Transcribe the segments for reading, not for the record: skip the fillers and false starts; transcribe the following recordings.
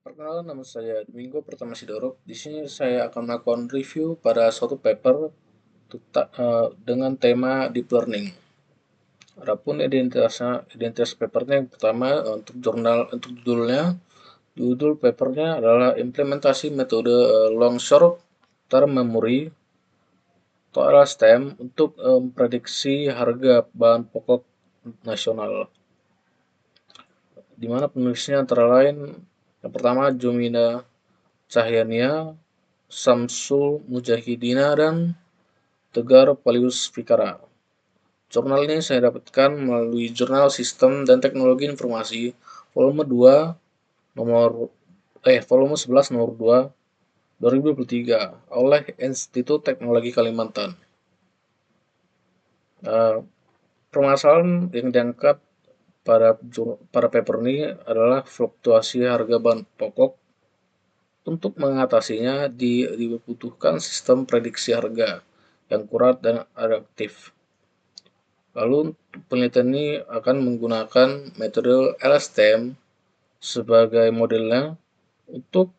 Perkenalkan, nama saya Domingo Pertama Sidorok. Di sini saya akan melakukan review pada suatu paper dengan tema deep learning. Adapun identitas papernya yang pertama, untuk judulnya, judul papernya adalah implementasi metode long short term memory atau LSTM untuk memprediksi harga bahan pokok nasional. Di mana penulisnya antara lain yang pertama Jomina Cahyania, Samsul Mujahidina, dan Tegar Palius Fikara. Jurnal ini saya dapatkan melalui Jurnal Sistem dan Teknologi Informasi volume 2 volume 11 nomor 2 2023 oleh Institut Teknologi Kalimantan. Permasalahan yang diangkat pada paper ini adalah fluktuasi harga bahan pokok. Untuk mengatasinya dibutuhkan sistem prediksi harga yang akurat dan adaptif. Lalu penelitian ini akan menggunakan metode LSTM sebagai modelnya, untuk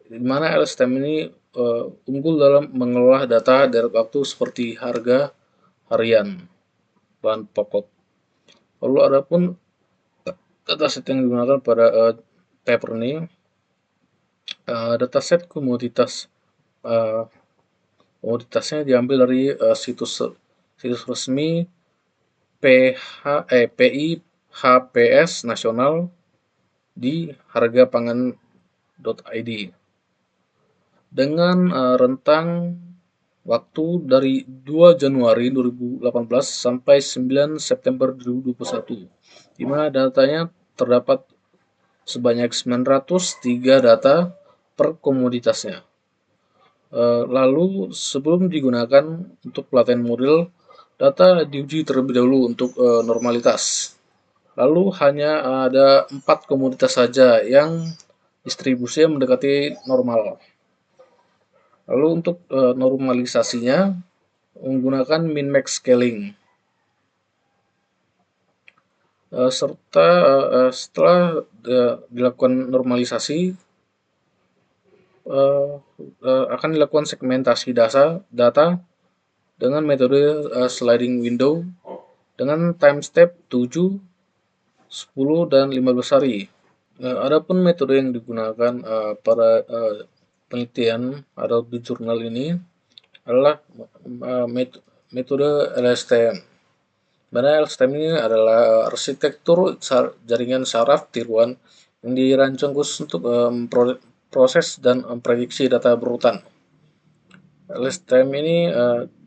di mana LSTM ini unggul dalam mengelola data dari waktu seperti harga harian bahan pokok. Lalu adapun dataset yang digunakan pada paper ini, dataset komoditasnya diambil dari situs resmi PIHPS nasional di hargapangan.id dengan rentang waktu dari 2 Januari 2018 sampai 9 September 2021, di mana datanya terdapat sebanyak 903 data per komoditasnya. Lalu sebelum digunakan untuk pelatihan model, data diuji terlebih dahulu untuk normalitas. Lalu hanya ada 4 komoditas saja yang distribusinya mendekati normal. Lalu untuk normalisasinya menggunakan min-max scaling. Setelah dilakukan normalisasi, akan dilakukan segmentasi data dengan metode sliding window dengan time step 7, 10, dan 15 hari. Adapun metode yang digunakan para penelitian atau di jurnal ini adalah metode LSTM. Mana LSTM ini adalah arsitektur jaringan saraf tiruan yang dirancang khusus untuk proses dan memprediksi data berurutan. LSTM ini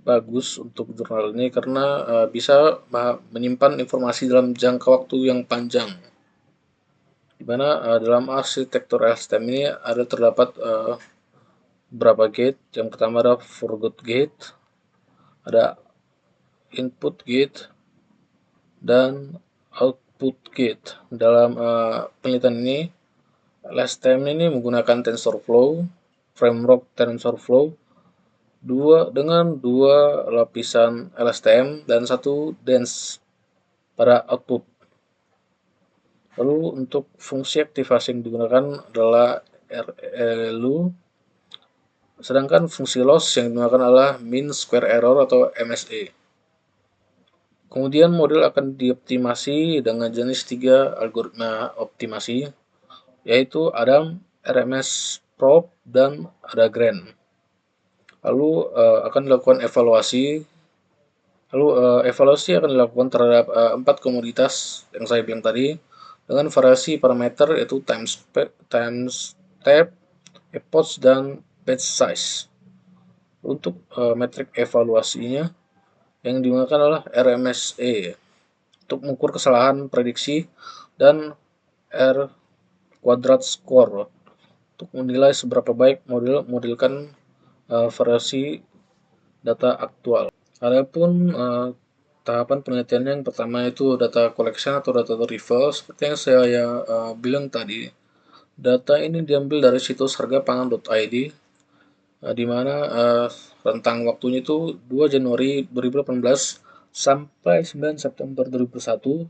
bagus untuk jurnal ini karena bisa menyimpan informasi dalam jangka waktu yang panjang. Di mana dalam arsitektur LSTM ini terdapat beberapa gate. Yang pertama ada forgot gate, ada input gate, dan output gate. Dalam penelitian ini, LSTM ini menggunakan TensorFlow, framework TensorFlow, dengan dua lapisan LSTM dan satu dense pada output. Lalu untuk fungsi aktivasi yang digunakan adalah RLU, sedangkan fungsi loss yang digunakan adalah mean square error atau MSE. Kemudian model akan dioptimasi dengan jenis 3 algoritma optimasi, yaitu ADAM, RMS Probe, dan AdaGrand. Lalu akan dilakukan evaluasi. Evaluasi akan dilakukan terhadap 4 komoditas yang saya bilang tadi dengan variasi parameter, yaitu time step, epoch, dan batch size. Untuk metrik evaluasinya yang digunakan adalah RMSE untuk mengukur kesalahan prediksi, dan R quadrat score untuk menilai seberapa baik modelkan variasi data aktual. Adapun tahapan penelitian yang pertama itu data collection atau data retrieval. Seperti yang saya bilang tadi, data ini diambil dari situs hargapangan.id, di mana rentang waktunya itu 2 Januari 2018 sampai 9 September 2021,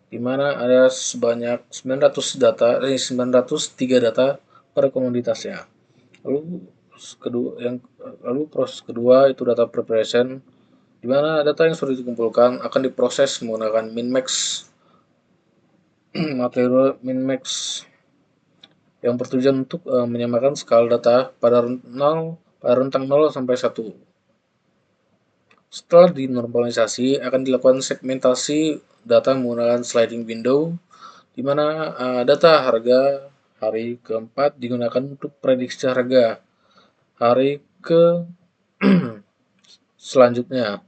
di mana ada sebanyak 903 data per komoditasnya. Lalu proses kedua itu data preparation, di mana data yang sudah dikumpulkan akan diproses menggunakan min-max material min-max yang bertujuan untuk menyamakan skala data pada rentang 0 sampai 1. Setelah dinormalisasi, akan dilakukan segmentasi data menggunakan sliding window, di mana data harga hari keempat digunakan untuk prediksi harga hari ke selanjutnya.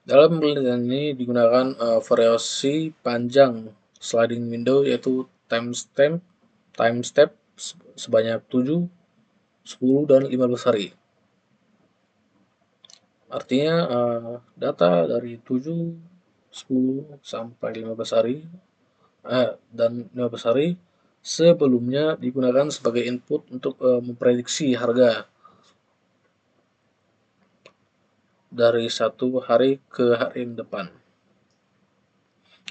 Dalam penelitian ini digunakan variasi panjang sliding window, yaitu time step sebanyak 7, 10, dan 15 hari. Artinya data dari 7, 10, sampai 15 hari dan 15 hari sebelumnya digunakan sebagai input untuk memprediksi harga dari satu hari ke hari yang depan.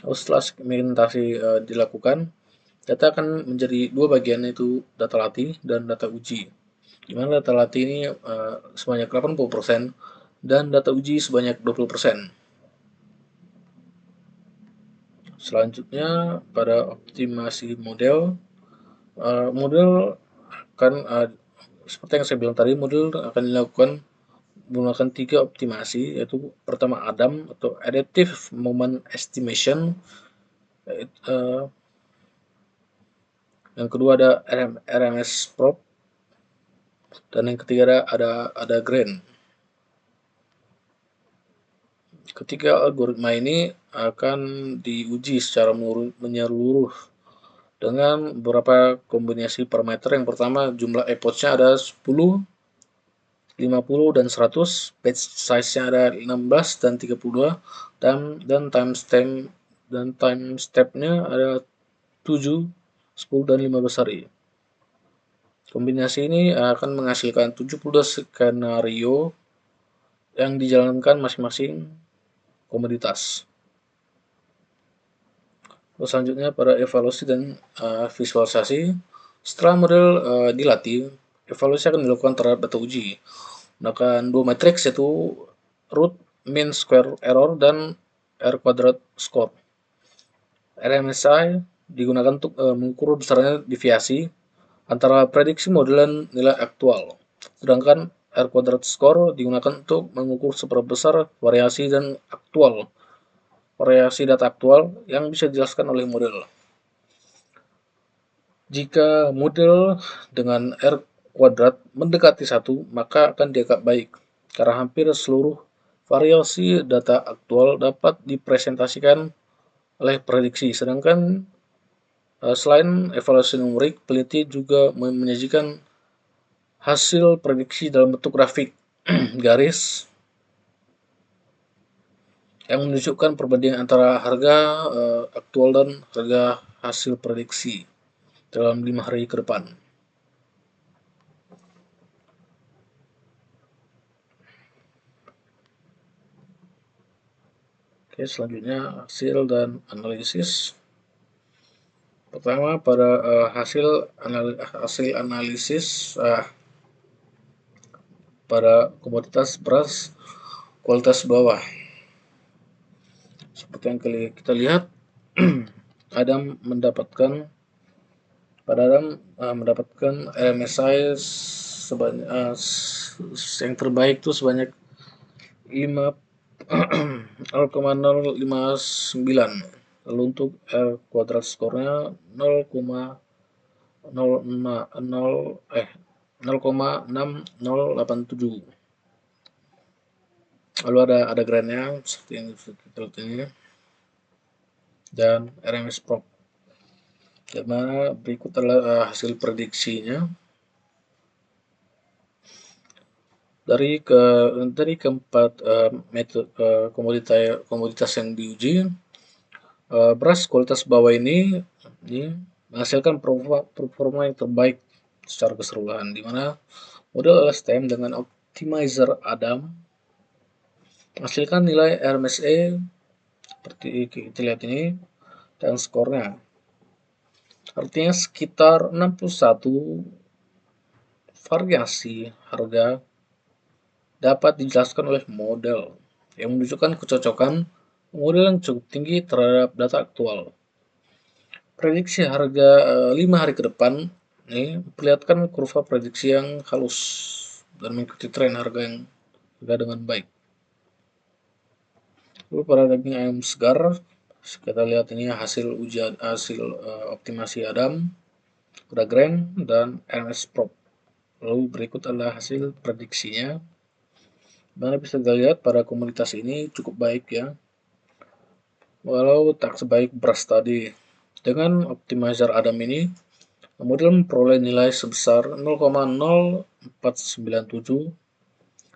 Setelah segmentasi dilakukan, data akan menjadi dua bagian, yaitu data latih dan data uji. Di mana data latih ini sebanyak 80% dan data uji sebanyak 20%. Selanjutnya pada optimasi model, model akan seperti yang saya bilang tadi, model akan dilakukan menggunakan 3 optimasi, yaitu pertama ADAM atau Adaptive Moment Estimation, yang kedua ada RMS Probe, dan yang ketiga ada GRAND. Ketiga algoritma ini akan diuji secara menyeluruh dengan beberapa kombinasi parameter. Yang pertama, jumlah epochnya ada 10, 50, dan 100, batch size-nya ada 16 dan 32, dan time step-nya ada 7, 10, dan 15 hari. Kombinasi ini akan menghasilkan 72 skenario yang dijalankan masing-masing komoditas. Selanjutnya pada evaluasi dan visualisasi. Setelah model dilatih, evaluasi akan dilakukan terhadap data uji menggunakan dua matriks, yaitu root mean square error dan R quadrat score. RMSI digunakan untuk mengukur besarnya deviasi antara prediksi model dan nilai aktual, sedangkan R quadrat score digunakan untuk mengukur seberapa besar variasi data aktual yang bisa dijelaskan oleh model. Jika model dengan R kuadrat mendekati 1, maka akan dianggap baik, karena hampir seluruh variasi data aktual dapat dipresentasikan oleh prediksi. Sedangkan selain evaluasi numerik, peneliti juga menyajikan hasil prediksi dalam bentuk grafik garis yang menunjukkan perbandingan antara harga aktual dan harga hasil prediksi dalam 5 hari ke depan. Oke, selanjutnya hasil dan analisis. Pertama, pada hasil analisis pada komoditas beras kualitas bawah. Seperti yang kita lihat, Adam mendapatkan RMSI sebanyak yang terbaik itu sebanyak 0,059. Lalu untuk R kuadrat skornya 0,6087. Lalu ada grandnya seperti yang kita lihat ini, dan RMS Probe. Dimana berikut adalah hasil prediksinya dari keempat komoditas yang diuji. Beras kualitas bawah ini menghasilkan performa yang terbaik secara keseluruhan, di mana model LSTM dengan optimizer Adam menghasilkan nilai RMSE seperti kita lihat ini, dan skornya. Artinya sekitar 61 variasi harga dapat dijelaskan oleh model yang menunjukkan kecocokan model yang cukup tinggi terhadap data aktual. Prediksi harga 5 hari ke depan ini memperlihatkan kurva prediksi yang halus dan mengikuti tren harga dengan baik. Lalu pada daging ayam segar, kita lihat ini hasil optimasi Adam, ada Grand dan RMS Prop. Lalu berikut adalah hasil prediksinya. Mana bisa kita lihat pada komunitas ini cukup baik ya, walau tak sebaik beras tadi. Dengan optimizer Adam ini, model memperoleh nilai sebesar 0,0497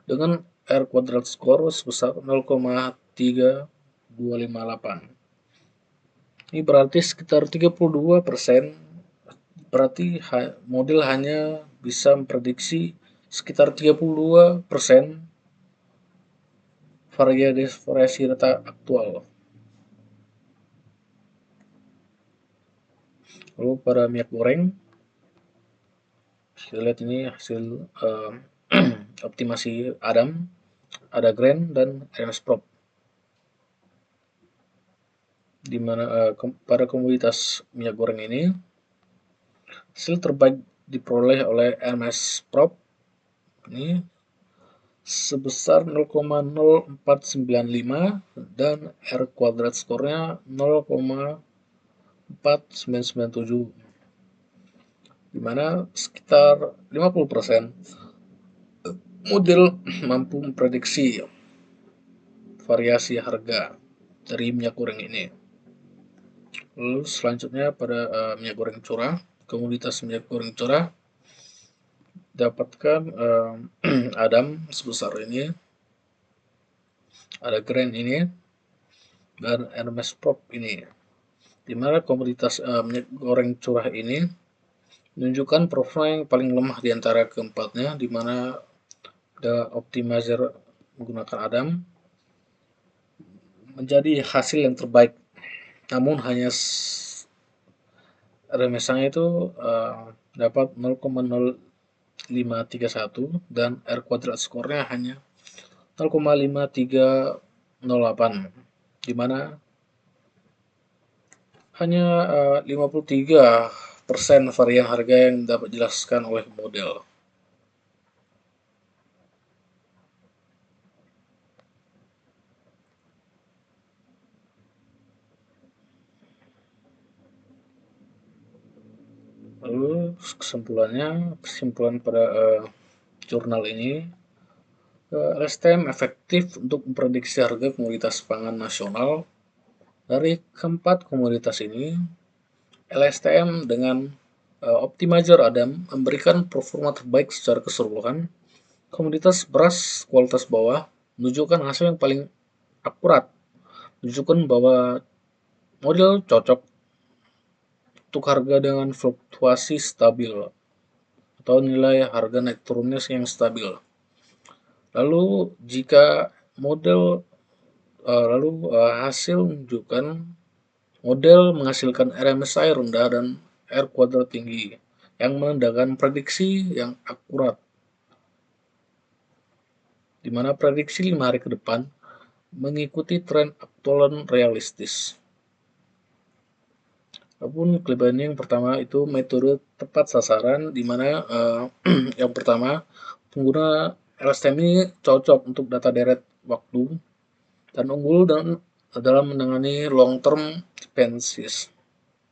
dengan R kuadrat skor sebesar 0,3258. Ini berarti sekitar 32%, berarti model hanya bisa memprediksi sekitar 32% variasi data aktual. Lalu pada minyak goreng, kita lihat ini hasil optimasi Adam, ada Grand dan RMS Prop. Di mana pada komoditas minyak goreng ini hasil terbaik diperoleh oleh RMS Prop ini sebesar 0,0495 dan R kuadrat skornya 0,4997, di mana sekitar 50% model mampu memprediksi variasi harga dari minyak goreng ini. Lalu selanjutnya pada minyak goreng curah, komoditas minyak goreng curah dapatkan Adam sebesar ini, ada Grand ini, dan RMS Prop ini, di mana komoditas minyak goreng curah ini menunjukkan profil yang paling lemah di antara keempatnya, di mana ada optimizer menggunakan Adam menjadi hasil yang terbaik, namun hanya RMS-nya itu dapat 0,0531 dan R kuadrat skornya hanya 0,5308, di mana hanya 53% varian harga yang dapat dijelaskan oleh model. Lalu kesimpulan pada jurnal ini, LSTM efektif untuk memprediksi harga komoditas pangan nasional. Dari keempat komoditas ini, LSTM dengan optimizer Adam memberikan performa terbaik secara keseluruhan. Komoditas beras kualitas bawah menunjukkan hasil yang paling akurat, menunjukkan bahwa model cocok untuk harga dengan fluktuasi stabil atau nilai harga naik turunnya yang stabil. Lalu jika model hasil menunjukkan model menghasilkan RMSI rendah dan R kuadrat tinggi yang menandakan prediksi yang akurat, di mana prediksi 5 hari ke depan mengikuti tren aktual dan realistis. Adapun kelebihan yang pertama itu metode tepat sasaran, di mana yang pertama pengguna LSTM ini cocok untuk data deret waktu dan unggul dalam menangani long term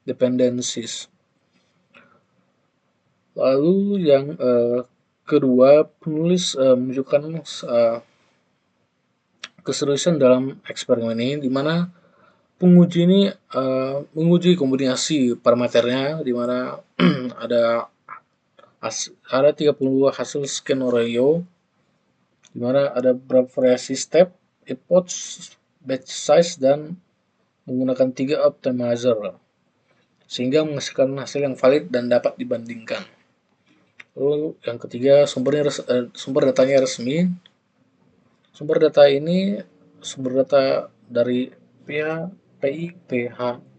dependencies. Lalu yang kedua, penulis menunjukkan keseriusan dalam eksperimen ini, di mana penguji ini menguji kombinasi parameternya, di mana ada 30 hasil skenario, di mana ada beberapa variasi step, epoch, batch size, dan menggunakan 3 optimizer, sehingga menghasilkan hasil yang valid dan dapat dibandingkan. Lalu yang ketiga, sumber datanya resmi. Sumber data ini sumber data dari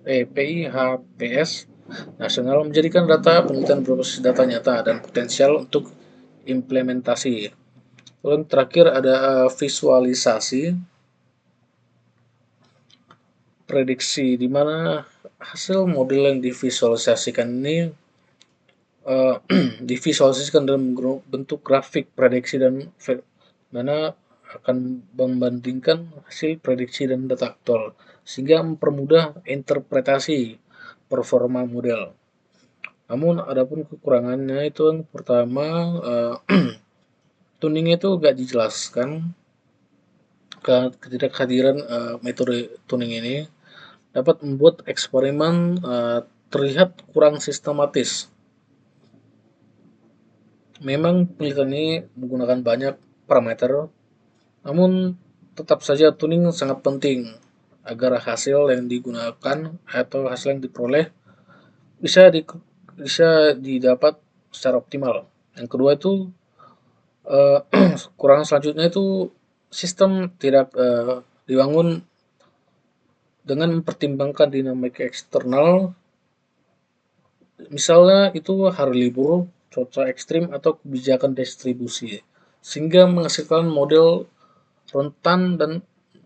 PIHPS nasional menjadikan data penelitian berbasis data nyata dan potensial untuk implementasi. Lalu yang terakhir ada visualisasi prediksi, di mana hasil model yang divisualisasikan ini divisualisasikan dalam bentuk grafik prediksi dan mana akan membandingkan hasil prediksi dan data aktual sehingga mempermudah interpretasi performa model. Namun adapun kekurangannya itu yang pertama tuningnya itu gak dijelaskan. Ketidakhadiran metode tuning ini dapat membuat eksperimen terlihat kurang sistematis. Memang penelitian ini menggunakan banyak parameter, namun tetap saja tuning sangat penting agar hasil yang digunakan atau hasil yang diperoleh bisa didapat secara optimal. Yang kedua itu kekurangan selanjutnya itu sistem tidak dibangun dengan mempertimbangkan dinamika eksternal, misalnya itu hari libur, cuaca ekstrim, atau kebijakan distribusi, sehingga menghasilkan model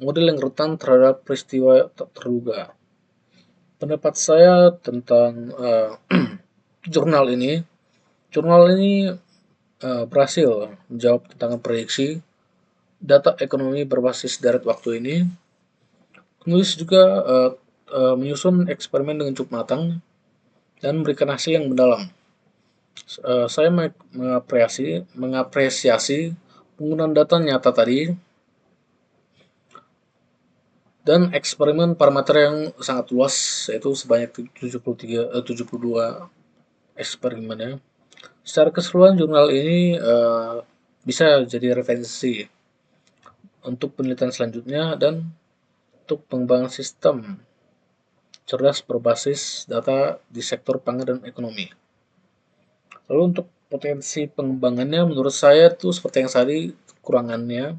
yang rentan terhadap peristiwa tak terduga. Pendapat saya tentang jurnal ini berhasil menjawab tantangan prediksi data ekonomi berbasis deret waktu ini. Penulis juga menyusun eksperimen dengan cukup matang dan memberikan hasil yang mendalam. Saya mengapresiasi penggunaan data nyata tadi dan eksperimen parameter yang sangat luas, yaitu sebanyak 72 eksperimen ya. Secara keseluruhan jurnal ini bisa jadi referensi untuk penelitian selanjutnya dan untuk pengembangan sistem cerdas berbasis data di sektor pangan dan ekonomi. Lalu untuk potensi pengembangannya menurut saya tuh seperti yang tadi, kekurangannya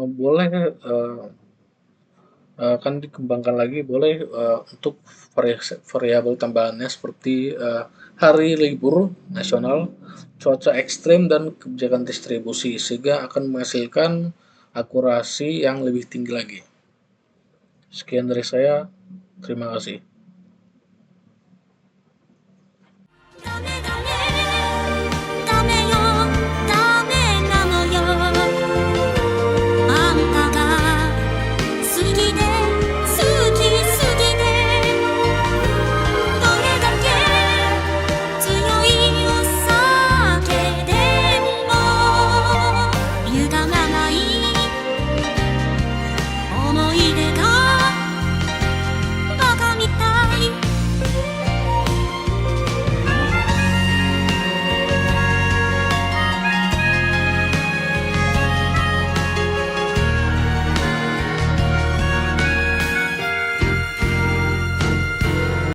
boleh akan dikembangkan lagi, boleh untuk variabel tambahannya seperti hari libur nasional, cuaca ekstrim, dan kebijakan distribusi, sehingga akan menghasilkan akurasi yang lebih tinggi lagi. Sekian dari saya, terima kasih.